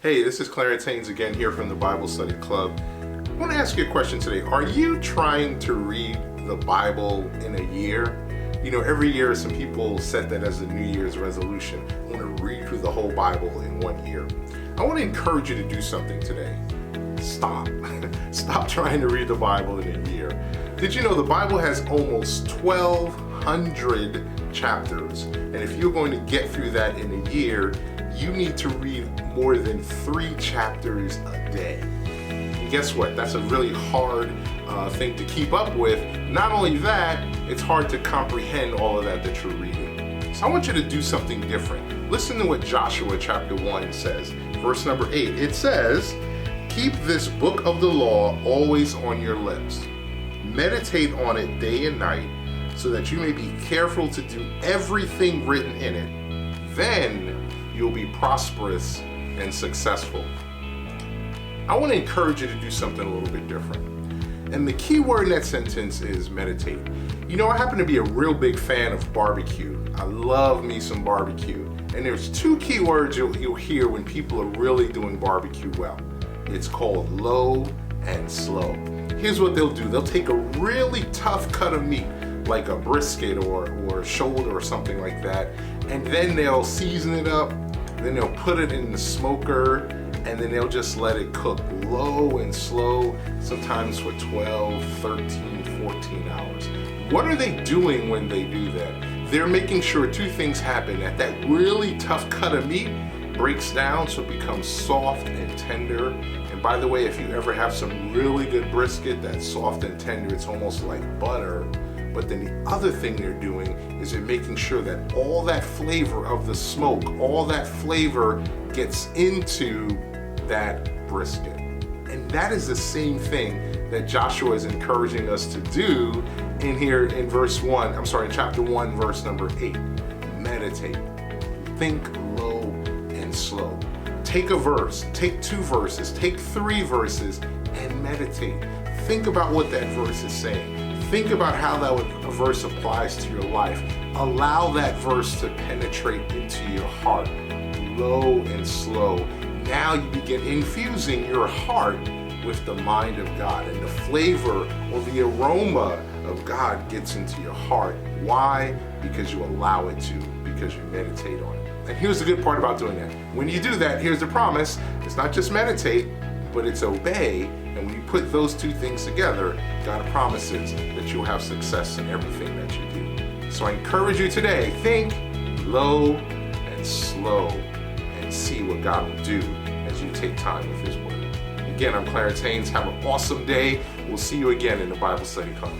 Hey, this is Clarence Haynes again here from the Bible Study Club. I want to ask you a question today. Are you trying to read the Bible in a year? You know, every year some people set that as a New Year's resolution. I want to read through the whole Bible in 1 year. I want to encourage you to do something today. Stop. Stop trying to read the Bible in a year. Did you know the Bible has almost 1,200 chapters? And if you're going to get through that in a year, you need to read more than 3 chapters a day. And guess what? That's a really hard thing to keep up with. Not only that, it's hard to comprehend all of that you're reading. So I want you to do something different. Listen to what Joshua chapter 1 says. Verse number 8, it says, "Keep this book of the law always on your lips. Meditate on it day and night, so that you may be careful to do everything written in it. Then you'll be prosperous and successful." I want to encourage you to do something a little bit different. And the key word in that sentence is meditate. You know, I happen to be a real big fan of barbecue. I love me some barbecue. And there's 2 key words you'll hear when people are really doing barbecue well. It's called low and slow. Here's what they'll do. They'll take a really tough cut of meat, like a brisket or a shoulder or something like that, and then they'll season it up, then they'll put it in the smoker, and then they'll just let it cook low and slow, sometimes for 12, 13, 14 hours. What are they doing when they do that? They're making sure 2 things happen. That really tough cut of meat breaks down so it becomes soft and tender. And by the way, if you ever have some really good brisket that's soft and tender, it's almost like butter. But then the other thing they're doing is they're making sure that all that flavor of the smoke, all that flavor gets into that brisket. And that is the same thing that Joshua is encouraging us to do in here in chapter 1, verse number 8. Meditate. Think low and slow. Take a verse, take 2 verses, take 3 verses, and meditate. Think about what that verse is saying. Think about how that verse applies to your life. Allow that verse to penetrate into your heart, low and slow. Now you begin infusing your heart with the mind of God, and the flavor or the aroma of God gets into your heart. Why? Because you allow it to, because you meditate on it. And here's the good part about doing that. When you do that, here's the promise. It's not just meditate, but it's obey. And when you put those 2 things together, God promises that you'll have success in everything that you do. So I encourage you today, think low and slow and see what God will do as you take time with His Word. Again, I'm Clarence Haynes. Have an awesome day. We'll see you again in the Bible Study Club.